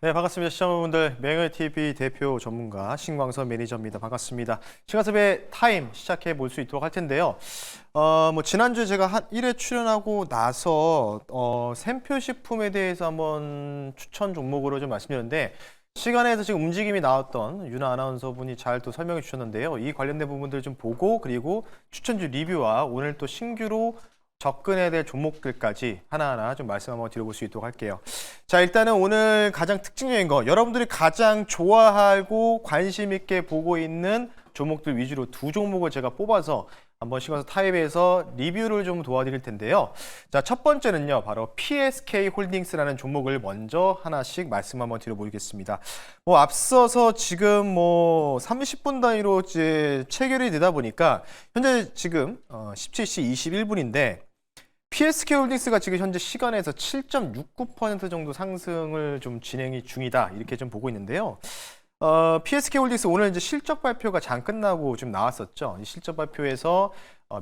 네, 반갑습니다. 시청자분들, 맹을TV 대표 전문가 신광선 매니저입니다. 반갑습니다. 신광섭의 타임 시작해 볼 수 있도록 할 텐데요. 지난주에 제가 한 1회 출연하고 나서 샘표 식품에 대해서 한번 추천 종목으로 좀 말씀드렸는데, 시간에서 지금 움직임이 나왔던 유나 아나운서분이 잘 또 설명해 주셨는데요. 이 관련된 부분들을 좀 보고, 그리고 추천주 리뷰와 오늘 또 신규로 접근해야 될 종목들까지 하나하나 좀 말씀 한번 드려볼 수 있도록 할게요. 자, 일단은 오늘 가장 특징적인 거, 여러분들이 가장 좋아하고 관심 있게 보고 있는 종목들 위주로 두 종목을 제가 뽑아서 한번 시간서 타입에서 리뷰를 좀 도와드릴 텐데요. 자, 첫 번째는요, 바로 PSK 홀딩스라는 종목을 먼저 하나씩 말씀 한번 드려보겠습니다. 앞서서 지금 30분 단위로 이제 체결이 되다 보니까 현재 지금 17시 21분인데 PSK 홀딩스가 지금 현재 시간에서 7.69% 정도 상승을 좀 진행이 중이다, 이렇게 좀 보고 있는데요. PSK 홀딩스 오늘 이제 실적 발표가 장 끝나고 좀 나왔었죠. 이 실적 발표에서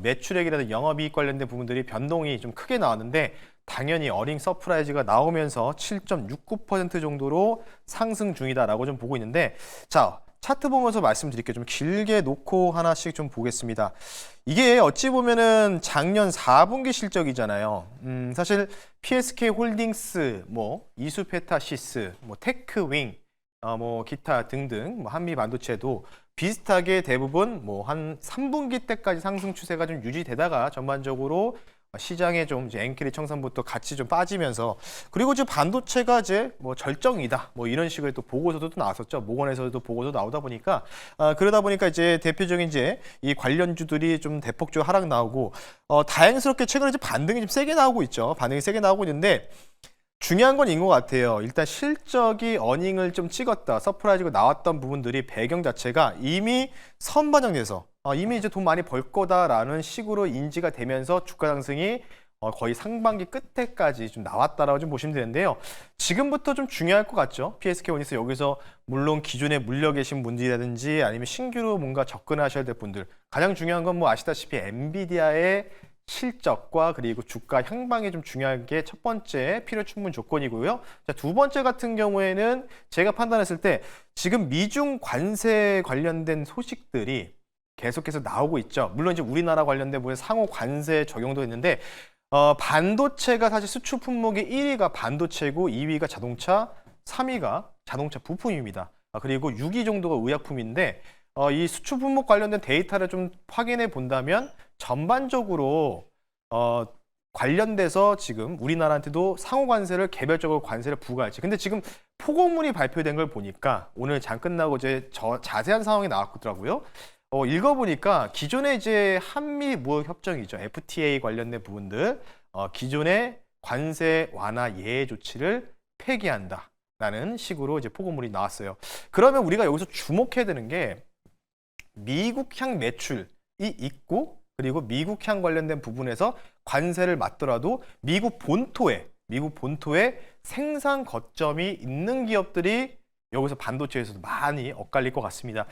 매출액이라든지 영업이익 관련된 부분들이 변동이 좀 크게 나왔는데 당연히 어닝 서프라이즈가 나오면서 7.69% 정도로 상승 중이다라고 좀 보고 있는데, 자, 차트 보면서 말씀드릴게요. 좀 길게 놓고 하나씩 좀 보겠습니다. 이게 어찌 보면은 작년 4분기 실적이잖아요. 사실 PSK 홀딩스, 이수페타시스, 테크윙, 기타 등등, 한미 반도체도 비슷하게 대부분 한 3분기 때까지 상승 추세가 좀 유지되다가 전반적으로 시장에 좀 이제 엔캐리 청산부터 같이 좀 빠지면서, 그리고 이제 반도체가 이제 절정이다, 이런 식의 또 보고서도 또 나왔었죠. 모건에서도 보고서 나오다 보니까 그러다 보니까 이제 대표적인 이제 이 관련주들이 좀 대폭적으로 하락 나오고, 다행스럽게 최근에 이제 반등이 좀 세게 나오고 있죠. 반등이 세게 나오고 있는데 중요한 건 인 것 같아요. 일단 실적이 어닝을 좀 찍었다, 서프라이즈가 나왔던 부분들이 배경 자체가 이미 선반영돼서 이미 이제 돈 많이 벌 거다라는 식으로 인지가 되면서 주가 상승이 거의 상반기 끝에까지 좀 나왔다라고 좀 보시면 되는데요. 지금부터 좀 중요할 것 같죠. PSK 홀딩스 여기서 물론 기존에 물려 계신 분들이라든지 아니면 신규로 뭔가 접근하셔야 될 분들, 가장 중요한 건 아시다시피 엔비디아의 실적과 그리고 주가 향방이 좀 중요한 게 첫 번째 필요 충분 조건이고요. 자, 두 번째 같은 경우에는 제가 판단했을 때 지금 미중 관세 관련된 소식들이 계속해서 나오고 있죠. 물론 이제 우리나라 관련된 상호 관세 적용도 있는데 반도체가 사실 수출 품목의 1위가 반도체고 2위가 자동차, 3위가 자동차 부품입니다. 그리고 6위 정도가 의약품인데 이 수출 품목 관련된 데이터를 좀 확인해 본다면 전반적으로 관련돼서 지금 우리나라한테도 상호 관세를 개별적으로 관세를 부과할지. 근데 지금 포고문이 발표된 걸 보니까 오늘 장 끝나고 이제 자세한 상황이 나왔더라고요. 읽어보니까 기존에 이제 한미 무역 협정이죠. FTA 관련된 부분들, 기존의 관세 완화 예외 조치를 폐기한다라는 식으로 이제 포고문이 나왔어요. 그러면 우리가 여기서 주목해야 되는 게 미국향 매출이 있고, 그리고 미국향 관련된 부분에서 관세를 맞더라도 미국 본토에 생산 거점이 있는 기업들이 여기서 반도체에서도 많이 엇갈릴 것 같습니다.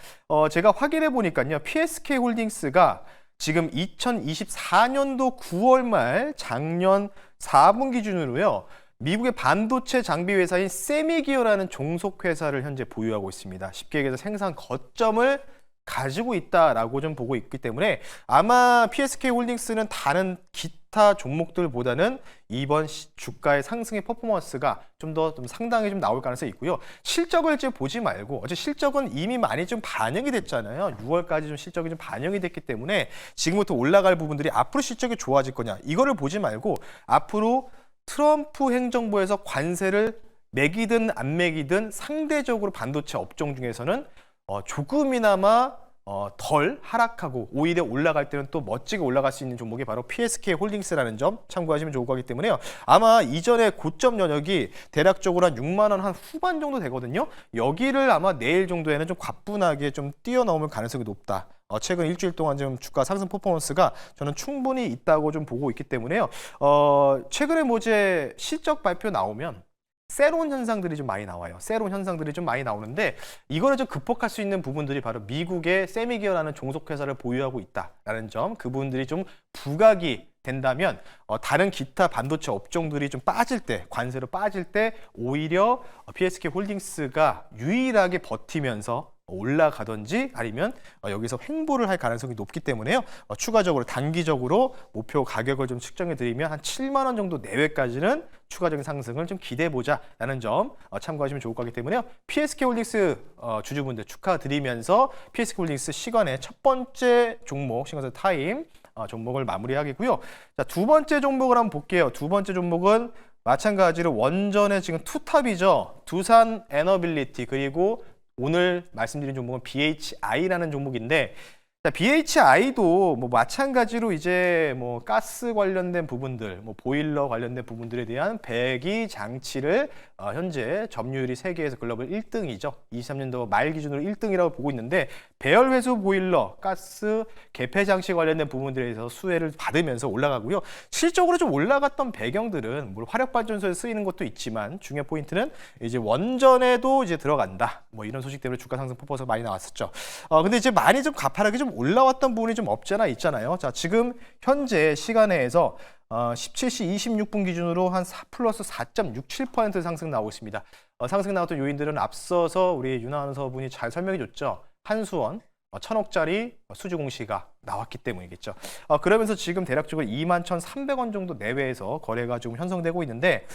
제가 확인해 보니까요, PSK 홀딩스가 지금 2024년도 9월 말 작년 4분 기준으로요, 미국의 반도체 장비 회사인 세미기어라는 종속 회사를 현재 보유하고 있습니다. 쉽게 얘기해서 생산 거점을 가지고 있다라고 좀 보고 있기 때문에 아마 PSK 홀딩스는 다른 기타 종목들보다는 이번 주가의 상승의 퍼포먼스가 좀 상당히 좀 나올 가능성이 있고요. 실적을 이제 보지 말고, 어제 실적은 이미 많이 좀 반영이 됐잖아요. 6월까지 좀 실적이 좀 반영이 됐기 때문에 지금부터 올라갈 부분들이 앞으로 실적이 좋아질 거냐, 이거를 보지 말고 앞으로 트럼프 행정부에서 관세를 매기든 안 매기든 상대적으로 반도체 업종 중에서는 조금이나마 덜 하락하고 오히려 올라갈 때는 또 멋지게 올라갈 수 있는 종목이 바로 PSK 홀딩스라는 점 참고하시면 좋을 거기 때문에요. 아마 이전에 고점 연역이 대략적으로 한 6만 원 한 후반 정도 되거든요. 여기를 아마 내일 정도에는 좀 가뿐하게 좀 뛰어넘을 가능성이 높다. 최근 일주일 동안 좀 주가 상승 퍼포먼스가 저는 충분히 있다고 좀 보고 있기 때문에요. 최근에 이제 실적 발표 나오면 새로운 현상들이 좀 많이 나와요. 새로운 현상들이 좀 많이 나오는데 이거를 좀 극복할 수 있는 부분들이 바로 미국의 세미기어라는 종속회사를 보유하고 있다라는 점, 그 부분들이 좀 부각이 된다면 다른 기타 반도체 업종들이 좀 빠질 때, 관세로 빠질 때 오히려 PSK 홀딩스가 유일하게 버티면서 올라가든지 아니면 여기서 횡보를 할 가능성이 높기 때문에요. 추가적으로 단기적으로 목표 가격을 좀 측정해 드리면 한 7만 원 정도 내외까지는 추가적인 상승을 좀 기대해 보자라는 점 참고하시면 좋을 거기 때문에요. PSK 홀딩스 주주분들 축하드리면서 PSK 홀딩스 시간의 첫 번째 종목 시간선 타임 종목을 마무리하겠고요. 자, 두 번째 종목을 한번 볼게요. 두 번째 종목은 마찬가지로 원전의 지금 투탑이죠. 두산 에너빌리티 그리고 오늘 말씀드린 종목은 BHI라는 종목인데 자, BHI도 뭐 마찬가지로 이제 뭐 가스 관련된 부분들, 뭐 보일러 관련된 부분들에 대한 배기 장치를 현재 점유율이 세계에서 글로벌 1등이죠. 23년도 말 기준으로 1등이라고 보고 있는데 배열 회수 보일러, 가스 개폐 장치 관련된 부분들에 서 수혜를 받으면서 올라가고요. 실적으로 좀 올라갔던 배경들은 뭐 화력 발전소에 쓰이는 것도 있지만 중요한 포인트는 이제 원전에도 이제 들어간다. 뭐 이런 소식 때문에 주가 상승 폭포가 많이 나왔었죠. 근데 이제 많이 좀 가파르게 좀 올라왔던 부분이 좀 없잖아 있잖아요. 자, 지금 현재 시간에서 17시 26분 기준으로 한 4 플러스 4.67% 상승 나오고 있습니다. 상승 나왔던 요인들은 앞서서 우리 윤아 아나운서분이 잘 설명해 줬죠. 한수원 1,000억짜리 수주 공시가 나왔기 때문이겠죠. 그러면서 지금 대략적으로 21,300원 정도 내외에서 거래가 좀 형성되고 있는데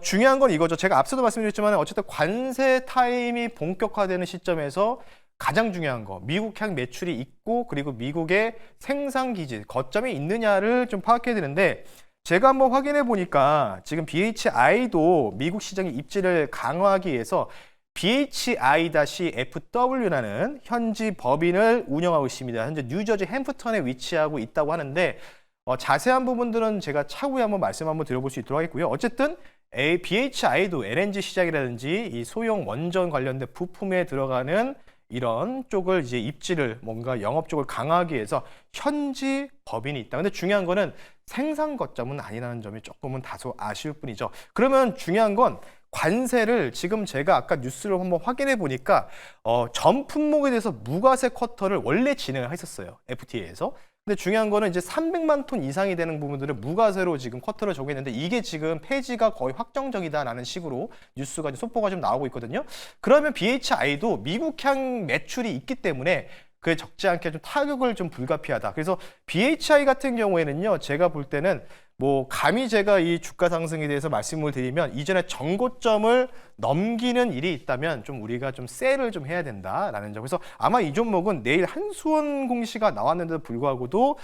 중요한 건 이거죠. 제가 앞서도 말씀드렸지만 어쨌든 관세 타임이 본격화되는 시점에서 가장 중요한 거 미국향 매출이 있고 그리고 미국의 생산 기지 거점이 있느냐를 좀 파악해야 되는데 제가 한번 확인해 보니까 지금 BHI도 미국 시장의 입지를 강화하기 위해서 BHI-FW라는 현지 법인을 운영하고 있습니다. 현재 뉴저지 햄프턴에 위치하고 있다고 하는데 자세한 부분들은 제가 차후에 한번 말씀 한번 드려볼 수 있도록 하겠고요. 어쨌든 BHI도 LNG 시장이라든지 이 소형 원전 관련된 부품에 들어가는 이런 쪽을 이제 입지를 뭔가 영업 쪽을 강화하기 위해서 현지 법인이 있다. 근데 중요한 거는 생산 거점은 아니라는 점이 조금은 다소 아쉬울 뿐이죠. 그러면 중요한 건 관세를 지금 제가 아까 뉴스를 한번 확인해 보니까 전 품목에 대해서 무과세 쿼터를 원래 진행을 했었어요. FTA에서. 근데 중요한 거는 이제 300만 톤 이상이 되는 부분들을 무과세로 지금 쿼터를 정했는데 이게 지금 폐지가 거의 확정적이다라는 식으로 뉴스가 속보가 좀 나오고 있거든요. 그러면 BHI도 미국향 매출이 있기 때문에 그에 적지 않게 좀 타격을 좀 불가피하다. 그래서 BHI 같은 경우에는요, 제가 볼 때는 뭐 감히 제가 이 주가 상승에 대해서 말씀을 드리면 이전에 정고점을 넘기는 일이 있다면 좀 우리가 좀 셀을 좀 해야 된다라는 점. 그래서 아마 이 종목은 내일 한수원 공시가 나왔는데도 불구하고도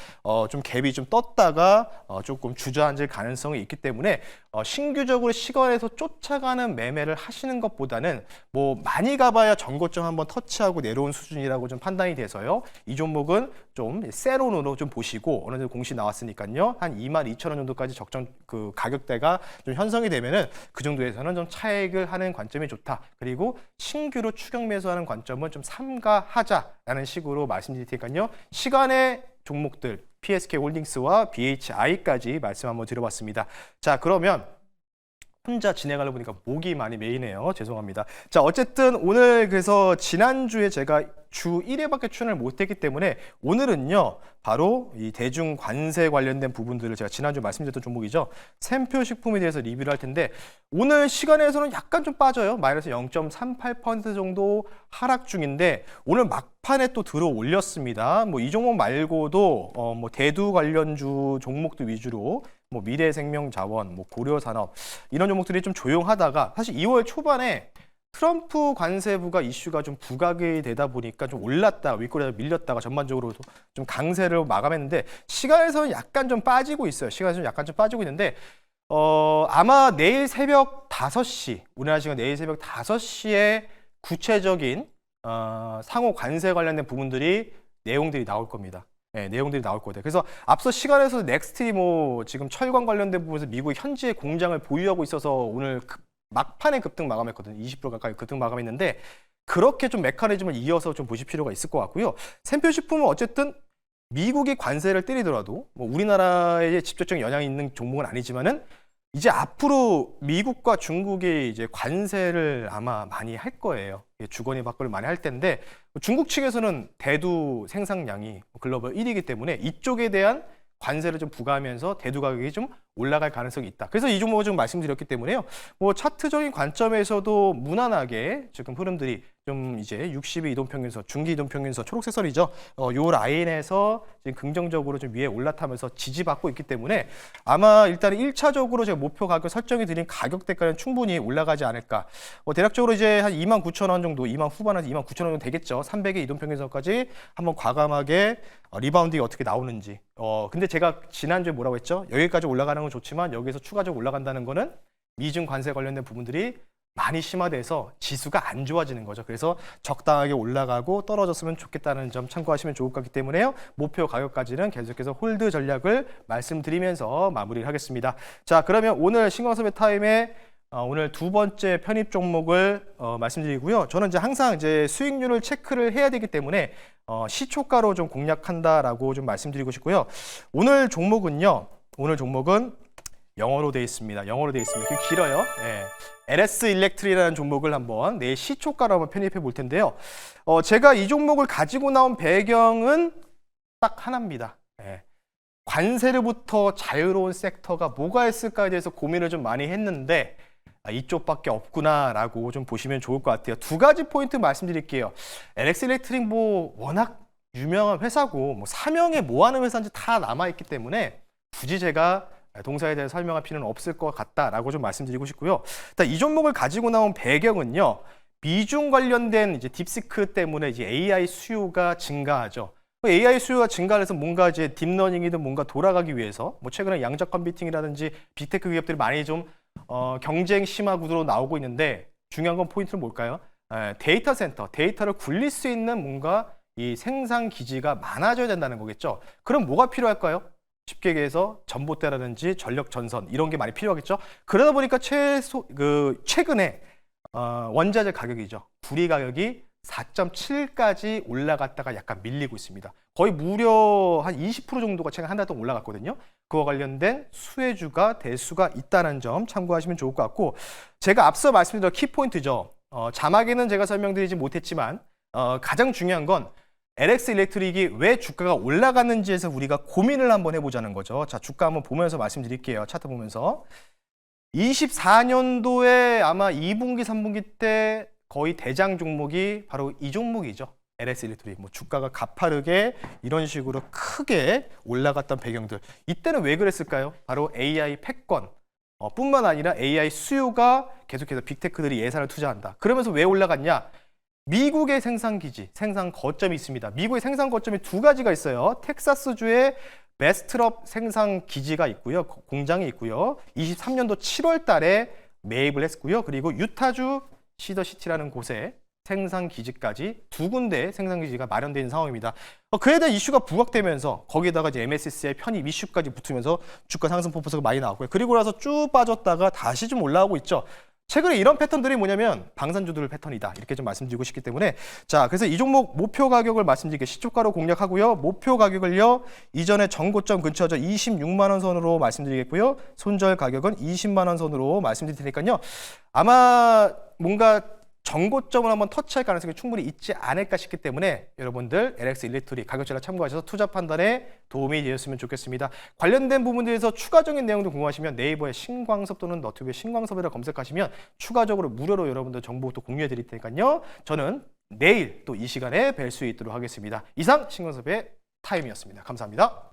좀 갭이 좀 떴다가 조금 주저앉을 가능성이 있기 때문에 신규적으로 시간에서 쫓아가는 매매를 하시는 것보다는 뭐 많이 가봐야 정고점 한번 터치하고 내려온 수준이라고 좀 판단이 돼서요. 이 종목은 좀 셀온으로 좀 보시고 어느 정도 공시 나왔으니까요. 한 22,000원 정도까지 적정 그 가격대가 좀 형성이 되면은 그 정도에서는 좀 차익을 하는 관점이 좋다. 그리고 신규로 추격 매수하는 관점은 좀 삼가하자라는 식으로 말씀드릴 테니까요. 시간의 종목들 PSK 홀딩스와 BHI까지 말씀 한번 드려봤습니다. 자, 그러면 혼자 진행하려고 보니까 목이 많이 메이네요. 죄송합니다. 자, 어쨌든 오늘 그래서 지난주에 제가 주 1회밖에 출연을 못했기 때문에 오늘은요. 바로 이 대중 관세 관련된 부분들을 제가 지난주 말씀드렸던 종목이죠. 샘표 식품에 대해서 리뷰를 할 텐데 오늘 시간에서는 약간 좀 빠져요. 마이너스 0.38% 정도 하락 중인데 오늘 막판에 또 들어 올렸습니다. 뭐 이 종목 말고도 뭐 대두 관련주 종목들 위주로 뭐 미래생명자원, 뭐 고려산업 이런 종목들이 좀 조용하다가 사실 2월 초반에 트럼프 관세부가 이슈가 좀 부각이 되다 보니까 좀 올랐다 윗꼬리에 밀렸다가 전반적으로 좀 강세를 마감했는데 시간에서는 약간 좀 빠지고 있어요. 시간에서는 약간 좀 빠지고 있는데 아마 내일 새벽 5시 우리나라 시간 내일 새벽 5시에 구체적인 상호 관세 관련된 부분들이 내용들이 나올 겁니다. 네, 내용들이 나올 거예요. 그래서 앞서 시간에서 넥스트리 뭐 지금 철강 관련된 부분에서 미국 현지의 공장을 보유하고 있어서 오늘 막판에 급등 마감했거든요. 20% 가까이 급등 마감했는데 그렇게 좀 메커니즘을 이어서 좀 보실 필요가 있을 것 같고요. 샘표식품은 어쨌든 미국이 관세를 때리더라도 뭐 우리나라에 직접적인 영향이 있는 종목은 아니지만은 이제 앞으로 미국과 중국이 이제 관세를 아마 많이 할 거예요. 주거니 받거를 많이 할 텐데 중국 측에서는 대두 생산량이 글로벌 1위이기 때문에 이쪽에 대한 관세를 좀 부과하면서 대두 가격이 좀 올라갈 가능성이 있다. 그래서 이 종목을 좀 말씀드렸기 때문에요. 뭐 차트적인 관점에서도 무난하게 지금 흐름들이 좀 이제 60일 이동평균선, 중기 이동평균선, 초록색 선이죠. 요 라인에서 지금 긍정적으로 좀 위에 올라타면서 지지받고 있기 때문에 아마 일단은 1차적으로 제가 목표 가격 설정해 드린 가격대까지는 충분히 올라가지 않을까. 대략적으로 이제 한 29,000원 정도, 2만 후반에서 29,000원 정도 되겠죠. 300의 이동평균선까지 한번 과감하게 리바운딩이 어떻게 나오는지. 근데 제가 지난주에 뭐라고 했죠? 여기까지 올라가는 건 좋지만 여기서 추가적으로 올라간다는 거는 미중 관세 관련된 부분들이 많이 심화돼서 지수가 안 좋아지는 거죠. 그래서 적당하게 올라가고 떨어졌으면 좋겠다는 점 참고하시면 좋을 것 같기 때문에요. 목표 가격까지는 계속해서 홀드 전략을 말씀드리면서 마무리를 하겠습니다. 자, 그러면 오늘 신광섭의 타임에 오늘 두 번째 편입 종목을 말씀드리고요. 저는 이제 항상 이제 수익률을 체크를 해야 되기 때문에 시초가로 좀 공략한다라고 좀 말씀드리고 싶고요. 오늘 종목은 영어로 되어 있습니다. 영어로 되어 있습니다. 좀 길어요. 네. LS 일렉트리라는 종목을 한번 내 시초가로 한번 편입해 볼 텐데요. 제가 이 종목을 가지고 나온 배경은 딱 하나입니다. 네. 관세로부터 자유로운 섹터가 뭐가 있을까에 대해서 고민을 좀 많이 했는데 이쪽밖에 없구나라고 좀 보시면 좋을 것 같아요. 두 가지 포인트 말씀드릴게요. LS 일렉트릭 뭐 워낙 유명한 회사고 뭐 사명에 뭐 하는 회사인지 다 남아있기 때문에 굳이 제가 동사에 대해서 설명할 필요는 없을 것 같다라고 좀 말씀드리고 싶고요. 일단 이 종목을 가지고 나온 배경은요. 미중 관련된 이제 딥시크 때문에 이제 AI 수요가 증가하죠. AI 수요가 증가해서 뭔가 이제 딥러닝이든 뭔가 돌아가기 위해서 뭐 최근에 양자 컴퓨팅이라든지 빅테크 기업들이 많이 좀 경쟁 심화 구도로 나오고 있는데 중요한 건 포인트는 뭘까요? 데이터 센터, 데이터를 굴릴 수 있는 뭔가 이 생산 기지가 많아져야 된다는 거겠죠. 그럼 뭐가 필요할까요? 쉽게 얘기해서 전봇대라든지 전력 전선 이런 게 많이 필요하겠죠. 그러다 보니까 최근에 원자재 가격이죠. 구리 가격이 4.7까지 올라갔다가 약간 밀리고 있습니다. 거의 무려 한 20% 정도가 최근 한 달 동안 올라갔거든요. 그와 관련된 수혜주가 대수가 있다는 점 참고하시면 좋을 것 같고 제가 앞서 말씀드린 키포인트죠. 자막에는 제가 설명드리지 못했지만 가장 중요한 건 LX 일렉트릭이 왜 주가가 올라갔는지에서 우리가 고민을 한번 해보자는 거죠. 자, 주가 한번 보면서 말씀드릴게요. 차트 보면서 24년도에 아마 2분기, 3분기 때 거의 대장 종목이 바로 이 종목이죠. LS 일렉트릭. 뭐 주가가 가파르게 이런 식으로 크게 올라갔던 배경들. 이때는 왜 그랬을까요? 바로 AI 패권 뿐만 아니라 AI 수요가 계속해서 빅테크들이 예산을 투자한다. 그러면서 왜 올라갔냐? 미국의 생산 기지, 생산 거점이 있습니다. 미국의 생산 거점이 두 가지가 있어요. 텍사스주의 베스트럽 생산 기지가 있고요. 공장이 있고요. 23년도 7월 달에 매입을 했고요. 그리고 유타주 시더시티라는 곳에 생산 기지까지 두 군데 생산 기지가 마련되어 있는 상황입니다. 그에 대한 이슈가 부각되면서 거기에다가 이제 MSCI 편입 이슈까지 붙으면서 주가 상승 폭포수가 많이 나왔고요. 그리고 나서 쭉 빠졌다가 다시 좀 올라오고 있죠. 최근에 이런 패턴들이 뭐냐면 방산주들 패턴이다 이렇게 좀 말씀드리고 싶기 때문에 자 그래서 이 종목 목표 가격을 말씀드릴게요. 시초가로 공략하고요. 목표 가격을요 이전에 전고점 근처죠 26만 원 선으로 말씀드리겠고요. 손절 가격은 20만 원 선으로 말씀드릴 테니까요. 아마 뭔가 전고점을 한번 터치할 가능성이 충분히 있지 않을까 싶기 때문에 여러분들 LX 일렉트릭 가격 전략 참고하셔서 투자 판단에 도움이 되었으면 좋겠습니다. 관련된 부분들에서 추가적인 내용도 궁금하시면 네이버에 신광섭 또는 너튜브에 신광섭이라 검색하시면 추가적으로 무료로 여러분들 정보 또 공유해 드릴 테니까요. 저는 내일 또 이 시간에 뵐 수 있도록 하겠습니다. 이상 신광섭의 타임이었습니다. 감사합니다.